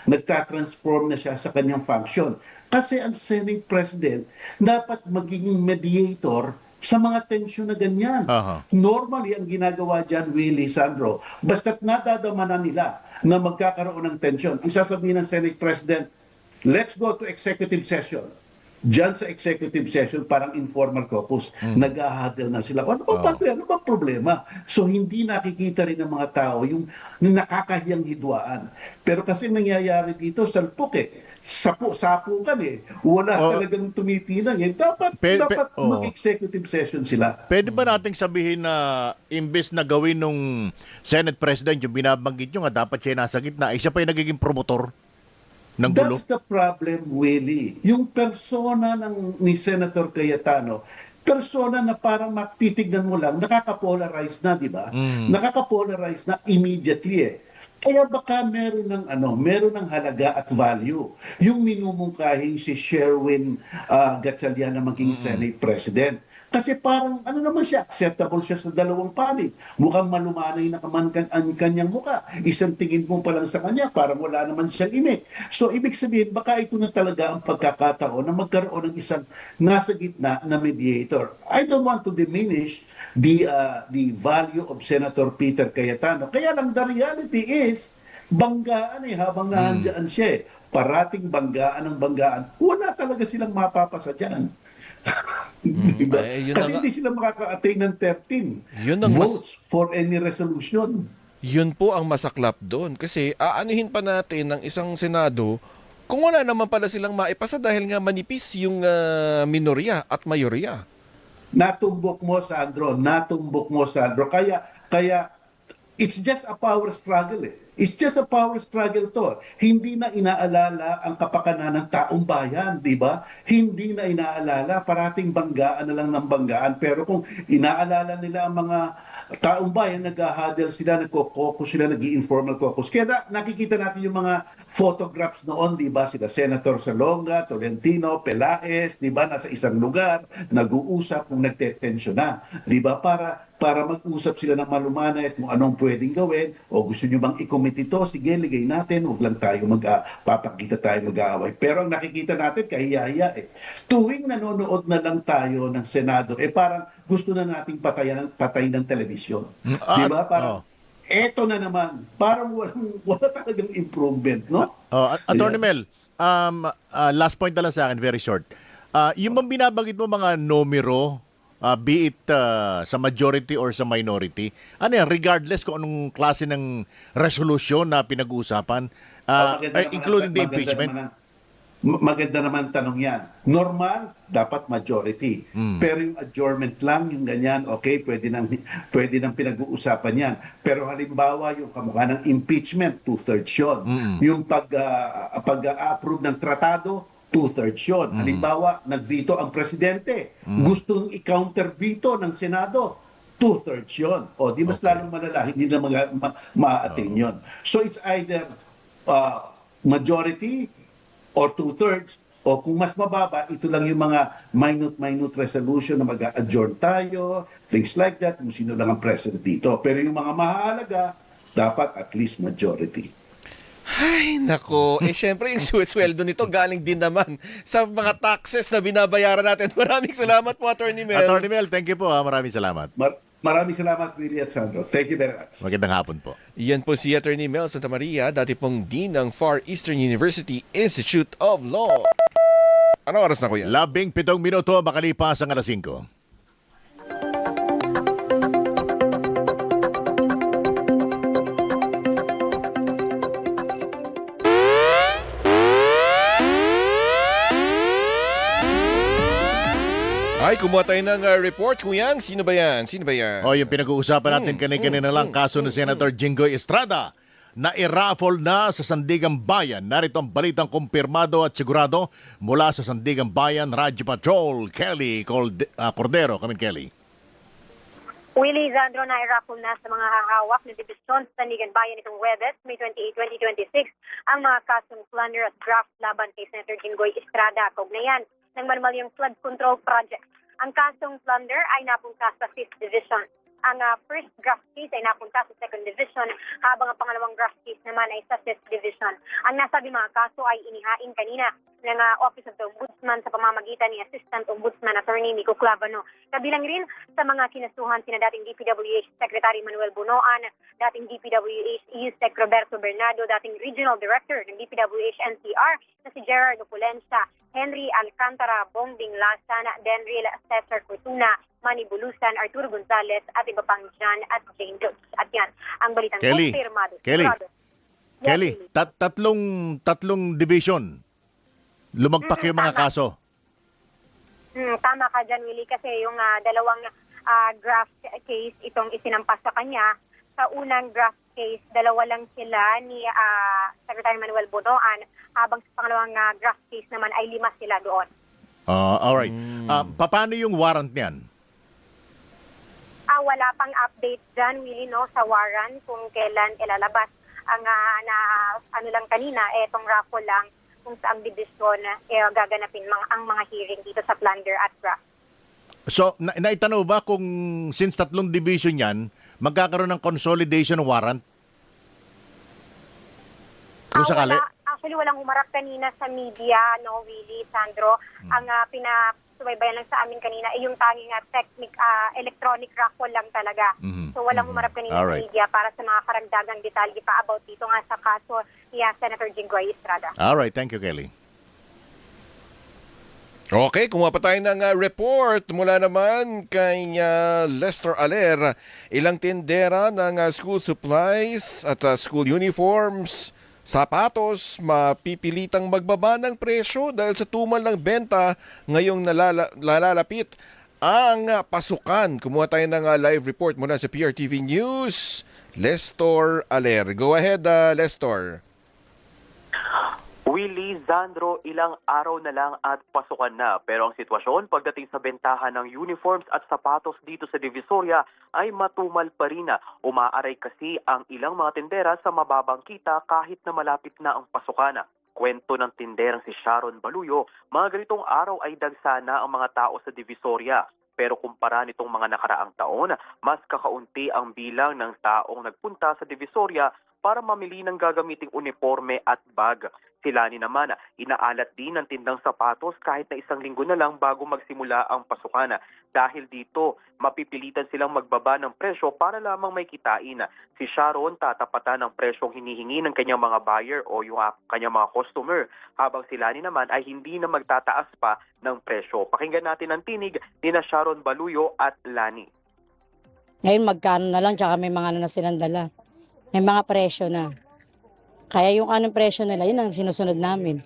nagtatransform na siya sa kanyang function. Kasi ang Senate President dapat magiging mediator sa mga tensyon na ganyan. Normally, ang ginagawa dyan, Willie, Sandro, basta't nadadama na nila na magkakaroon ng tensyon, ang sasabihin ng Senate President, let's go to executive session. Diyan sa executive session, parang informal caucus, nag-ahadal na sila. Ano ba problema? So, hindi nakikita rin ng mga tao yung nakakahiyang hidwaan. Pero kasi nangyayari dito, salpok sapukan wala talagang tumitinang dapat mag-executive session sila. Pwede ba nating sabihin na imbes na gawin nung Senate President yung binabanggit nyo nga dapat siya nasa gitna, siya pa yung nagiging promotor ng gulo? That's the problem, Willie. Yung persona ni Senator Cayetano, persona na parang matitignan mo lang, nakaka-polarize na, di ba? Nakaka-polarize na immediately Kaya baka meron ng halaga at value yung minumungkahing si Sherwin Gatchalian na maging Senate President. Kasi parang naman siya, acceptable siya sa dalawang panig. Mukhang malumanay na ang kanyang mukha. Isang tingin mo pa lang sa kanya, parang wala naman siyang imik. So ibig sabihin, baka ito na talaga ang pagkakataon na magkaroon ng isang nasa gitna na mediator. I don't want to diminish the value of Senator Peter Cayetano. Kaya lang the reality is, banggaan habang nandiyan siya parating banggaan. Wala talaga silang mapapasa dyan. Diba? Kasi hindi sila makaka-attain ng 13 votes for any resolution. Yun po ang masaklap doon. Kasi aanuhin pa natin ng isang Senado kung wala naman pala silang maipasa dahil nga manipis yung minorya at mayorya. Natumbok mo, Sandro. Kaya it's just a power struggle It's just a power struggle to. Hindi na inaalala ang kapakanan ng taong bayan, di ba? Hindi na inaalala, parating banggaan na lang ng banggaan. Pero kung inaalala nila ang mga taong bayan, nag-huddle sila, nagko-caucus sila, nag-informal caucus. Kaya nakikita natin yung mga photographs noon, di ba? Sila Senator Salonga, Tolentino, Pelaez, di ba? Nasa isang lugar, nag-uusap kung nagtetensyon na. Di ba? Para mag-usap sila ng malumanay at kung anong pwedeng gawin o gusto nyo bang i-commit ito, sige, ligay natin, huwag lang tayo papakita tayo mag-aaway. Pero ang nakikita natin, kahiya-hiya Tuwing nanonood na lang tayo ng Senado, parang gusto na nating patay ng telebisyon. Di ba? Parang, eto na naman, parang wala talagang improvement, no? Attorney Mel, last point na lang sa akin, very short. Yung bang binabanggit mo mga numero, be it sa majority or sa minority, regardless kung anong klase ng resolution na pinag-uusapan, including the impeachment? Maganda naman tanong yan. Normal, dapat majority. Pero yung adjournment lang, yung ganyan, okay, pwede nang pinag-uusapan yan. Pero halimbawa, yung kamukha ng impeachment, 2/3 yun. Yung pag-approve ng tratado, 2/3 yun. Halimbawa, nag-veto ang presidente. Gustong i-counter-veto ng Senado. 2/3 yun. O, di mas lalong malala. Hindi na ma-attain yun. So, it's either majority or 2/3 o kung mas mababa, ito lang yung mga minute resolution na mag-adjourn tayo, things like that, kung sino lang ang president dito. Pero yung mga mahalaga, dapat at least majority. Ay, nako. Syempre, yung sweldo nito galing din naman sa mga taxes na binabayaran natin. Maraming salamat po, Attorney Mel. Attorney Mel, thank you po. Maraming salamat. Maraming salamat, Willie at Sandro. Thank you very much. Magandang hapon po. Yan po si Attorney Mel Santa Maria, dati pong Dean ng Far Eastern University Institute of Law. Ano oras na, kuya? 17 minuto, makalipas ang 5:00. Ay, kumuha tayo ng report, kuyang. Sino ba yan? Yung pinag-uusapan natin kanina lang, kaso ni Senator Jinggoy Estrada na i-raffle na sa Sandigan Bayan. Narito ang balitang kumpirmado at sigurado mula sa Sandigan Bayan Radio Patrol, Kelly Cordero. Come in, Kelly. Willie, Sandro, na i-raffle na sa mga hahawak na dibisyon sa Sandigan Bayan itong Webes, May 28, 2026, ang mga kasong plunder at graft laban kay Senator Jinggoy Estrada. Kaugnayan ng manumalyang flood control project. Ang kasong plunder ay napunta sa 5th Division. Ang first graft case ay napunta sa 2nd Division, habang ang pangalawang graft case naman ay sa 5th Division. Ang nasabi mga kaso ay inihain kanina ng Office of the Ombudsman sa pamamagitan ni Assistant Ombudsman Attorney Nico Clavano. Kabilang rin sa mga kinasuhan sina dating DPWH Secretary Manuel Bunoan, dating DPWH EUSEC Roberto Bernardo, dating Regional Director ng DPWH NCR na si Gerard Opulencia, Henry Alcantara, Bongbing Lasan, Denril Cesar Fortuna, Manny Bulusan, Arturo Gonzalez, at iba pang John at Jane Doe. At yan, ang balitang kumpirmado. Kelly, tatlong division. Lumagpak yung mga kaso. Tama ka dyan, Willie, kasi yung dalawang graft case itong isinampas sa kanya. Sa unang graft case, dalawa lang sila ni Secretary Manuel Bunoan, habang sa pangalawang graft case naman ay 5 sila doon. Alright. Paano yung warrant niyan? Wala pang update dyan, Willie, no, sa warrant kung kailan ilalabas. ang ano lang kanina, itong raffle lang kung saang division gaganapin ang mga hearing dito sa plunder at graft. So, naitanong ba kung since 3 division yan, magkakaroon ng consolidation warrant? Kung sakali? Actually, walang humarap kanina sa media, no, Willie, Sandro. Ang pinasubaybayan lang sa amin kanina ay yung tanging electronic raffle lang talaga. So, walang humarap kanina sa media para sa mga karagdagang detalye pa about dito nga sa kaso ni Senator Jinggoy Estrada. Alright, thank you, Kelly. Okay, kumuha pa tayo ng report mula naman kay Lester Aler. Ilang tindera ng school supplies at school uniforms, sapatos, mapipilitang magbaba ng presyo dahil sa tumal ng benta ngayong nalalapit ang pasukan. Kumuha tayo ng live report mula sa PRTV News, Lester Aler. Go ahead, Lester. Willie, Zandro, ilang araw na lang at pasukan na. Pero ang sitwasyon pagdating sa bentahan ng uniforms at sapatos dito sa Divisoria ay matumal pa rin na. Umaaray kasi ang ilang mga tindera sa mababang kita kahit na malapit na ang pasukan. Kwento ng tinderang si Sharon Baluyo, mga ganitong araw ay dagsana ang mga tao sa Divisoria. Pero kumpara nitong mga nakaraang taon, mas kakaunti ang bilang ng taong nagpunta sa Divisoria para mamili ng gagamiting uniforme at bag. Sila ni naman, inaalat din ng tindang sapatos kahit na 1 linggo na lang bago magsimula ang pasukan. Dahil dito, mapipilitan silang magbaba ng presyo para lamang may kitain. Si Sharon tatapatan ng presyong hinihingi ng kanyang mga buyer o yung kanyang mga customer, habang sila ni naman ay hindi na magtataas pa ng presyo. Pakinggan natin ang tinig ni Sharon Baluyo at Lani. Ngayon magkano na lang, tsaka may mga ano na silang dala. May mga presyo na. Kaya yung anong presyo nila, yun ang sinusunod namin.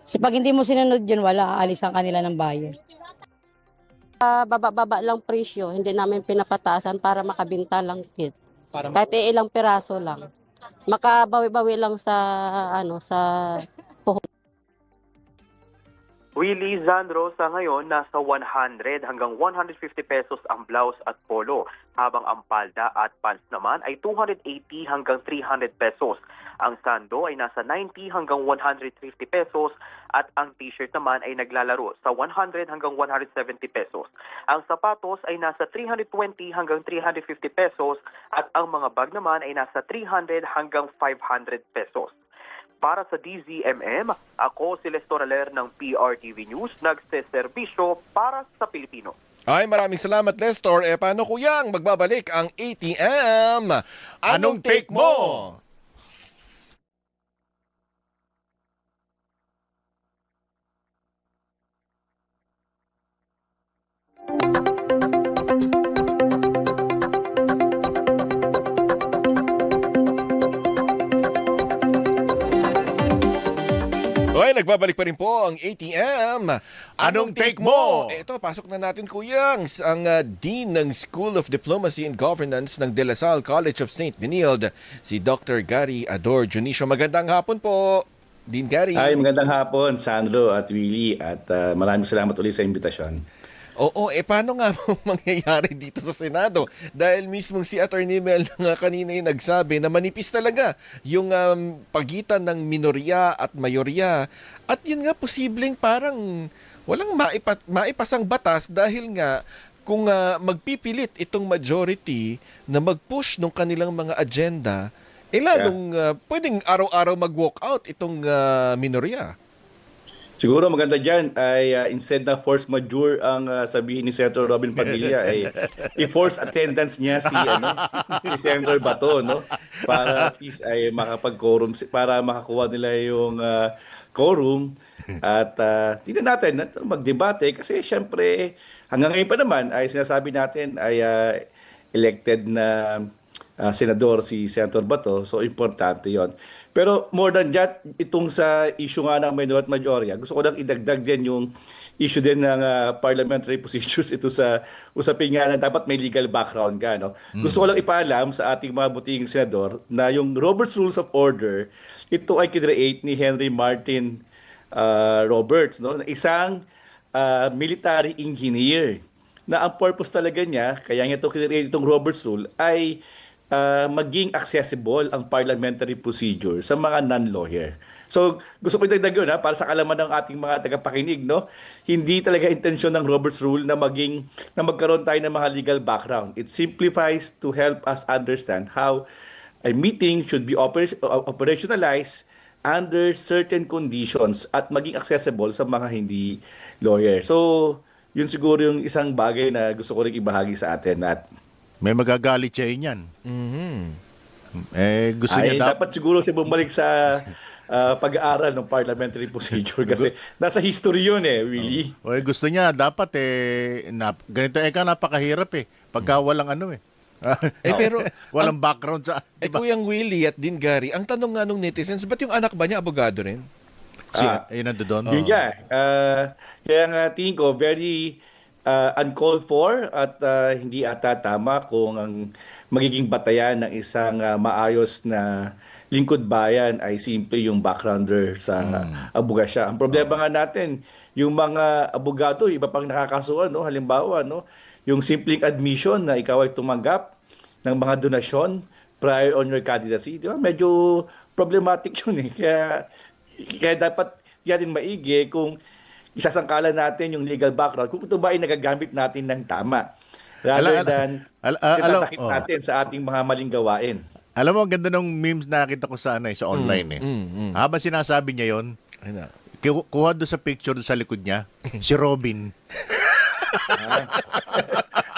Kasi pag hindi mo sinunod yun, wala, aalis ang kanila ng buyer. Baba-baba lang presyo, hindi namin pinapataasan para makabinta lang kit. Kahit ilang piraso lang. Makabawi-bawi lang sa Willie, Zandro, sa ngayon nasa 100 hanggang 150 pesos ang blouse at polo, habang ang palda at pants naman ay 280 hanggang 300 pesos. Ang sando ay nasa 90 hanggang 150 pesos at ang t-shirt naman ay naglalaro sa 100 hanggang 170 pesos. Ang sapatos ay nasa 320 hanggang 350 pesos at ang mga bag naman ay nasa 300 hanggang 500 pesos. Para sa DZMM, ako si Lester Aler ng PRTV News, nagseserbisyo para sa Pilipino. Ay, maraming salamat, Lester. Paano kuyang magbabalik ang ATM? Anong take mo? Okay, nagbabalik pa rin po ang ATM. Anong take mo? Ito, pasok na natin, Kuyang, ang Dean ng School of Diplomacy and Governance ng De La Salle College of St. Benilde, si Dr. Gary Ador Junicio. Magandang hapon po, Dean Gary. Ay, magandang hapon, Sandro at Willie, at maraming salamat ulit sa imbitasyon. Oo, paano nga mangyayari dito sa Senado? Dahil mismong si Attorney Mel nga kanina yung nagsabi na manipis talaga yung pagitan ng minorya at mayorya. At yun nga, posibleng parang walang maipasang batas dahil nga kung magpipilit itong majority na mag-push ng kanilang mga agenda, lalong pwedeng araw-araw mag-walk out itong minorya. Siguro maganda dyan ay instead na force majeure ang sabihin ni Senator Robin Padilla ay i-force attendance niya si Senator Bato, no? Para at least ay makapag-quorum, para makakuha nila yung quorum at tingnan natin magdebate kasi syempre hanggang ngayon pa naman ay sinasabi natin ay elected na senador si Senator Bato, so importante yon. Pero more than that, itong sa issue nga ng minority at majorya, gusto ko lang idagdag din yung issue din ng parliamentary procedures ito sa usapin nga na dapat may legal background ka. No? Gusto ko lang ipaalam sa ating mga buting senador na yung Robert's Rules of Order, ito ay kinreate ni Henry Martin Roberts, no? Isang military engineer na ang purpose talaga niya, kaya niya ito kinreate itong Robert's Rule, ay maging accessible ang parliamentary procedure sa mga non-lawyer. So, gusto ko itagdag yun, para sa kalaman ng ating mga tagapakinig, no? Hindi talaga intensyon ng Robert's Rule na magkaroon tayo ng mga legal background. It simplifies to help us understand how a meeting should be operationalized under certain conditions at maging accessible sa mga hindi lawyer. So, yun siguro yung isang bagay na gusto ko rin ibahagi sa atin. At may magagalit siya yan. Gusto niya dapat siguro siya bumalik sa pag-aaral ng parliamentary procedure kasi nasa history yun Willie. Gusto niya dapat ganito napakahirap pagka walang pero walang background sa diba? Kuyang Willie at Dean Gary, ang tanong nga nung netizens, ba't yung anak ba niya abogado rin? Yun nandoon. Yun kaya nga tingin ko very uncalled for at hindi ata tama kung ang magiging batayan ng isang maayos na lingkod bayan ay simple yung backgrounder sa abogasya. Ang problema nga natin, yung mga abogado, iba pang nakakasuhan, halimbawa, yung simpleng admission na ikaw ay tumanggap ng mga donasyon prior on your candidacy, di ba? Medyo problematic yun Kaya dapat yatin maigi kung isasangkalan natin yung legal background, kung ito ba ay nagagamit natin ng tama rather than tinatakip natin sa ating mga maling gawain. Alam mo, ang ganda ng memes na nakita ko sa sa online Habang sinasabi niya yon, kuha doon sa picture doon sa likod niya, si Robin.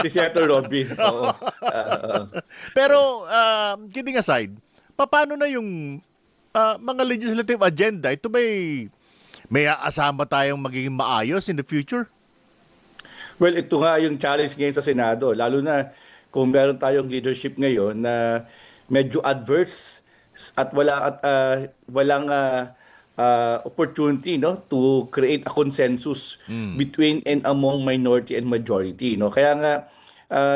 Si Senator Robin. Oo. Pero, kidding aside, paano na yung mga legislative agenda? Ito may asama tayong magiging maayos in the future? Well, ito nga yung challenge ngayon sa Senado. Lalo na kung meron tayong leadership ngayon na medyo adverse at walang opportunity to create a consensus between and among minority and majority. Kaya nga,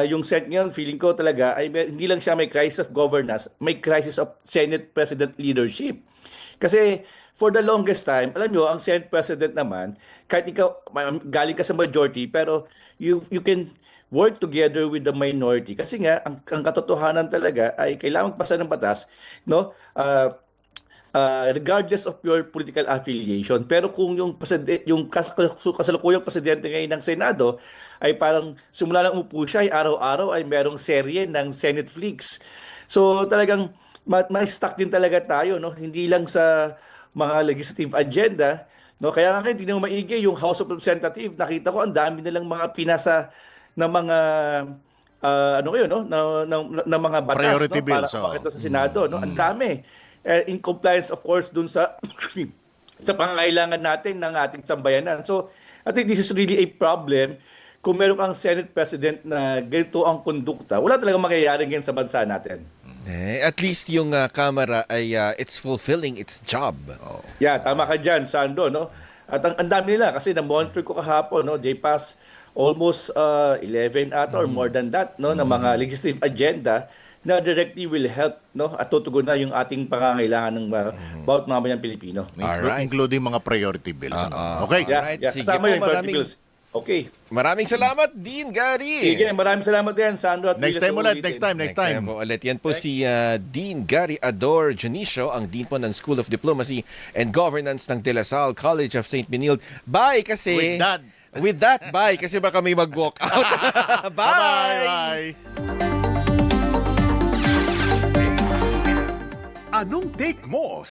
yung Senate ngayon, feeling ko talaga, ay hindi lang siya may crisis of governance, may crisis of Senate President leadership. Kasi for the longest time, alam nyo, ang Senate President naman, kahit ikaw, galing ka sa majority, pero you can work together with the minority. Kasi nga, ang katotohanan talaga ay kailangan magpasa ng batas, regardless of your political affiliation. Pero kung yung kasalukuyang presidente ngayon ng Senado ay parang simula lang umupo siya, ay araw-araw ay merong serye ng Senate Flicks. So talagang ma-stuck din talaga tayo, hindi lang sa mga legislative agenda. Kaya nga hindi naman maigi yung House of Representatives. Nakita ko ang dami nilang mga pinasa na mga na mga batas priority bills, para pakita sa Senado, Ang dami. In compliance of course dun sa sa pangangailangan natin ng ating sambayanan. So, I think this is really a problem. Kung meron kang Senate President na ganito ang kondukta, wala talagang mangyayari ngayon sa bansa natin. At least yung Kamara ay it's fulfilling its job. Yeah, tama ka dyan, Sando, At ang dami nila kasi na-monitor ko kahapon, they pass almost 11 or more than that, ng mga legislative agenda na directly will help at tutugon na yung ating pangangailangan ng bawat mamamayang Pilipino. Including mga priority bills. Okay. Yeah. Kasama yung priority bills. Okay. Maraming salamat, Dean Gary. Sige, maraming salamat din, Sandro. At next time ulit. Next time. Po ulit. Yan po si Dean Gary Ador Junicio, ang Dean po ng School of Diplomacy and Governance ng De La Salle College of St. Benilde. Bye kasi... With that, bye kasi baka may mag-walk out. Bye! Anong take mo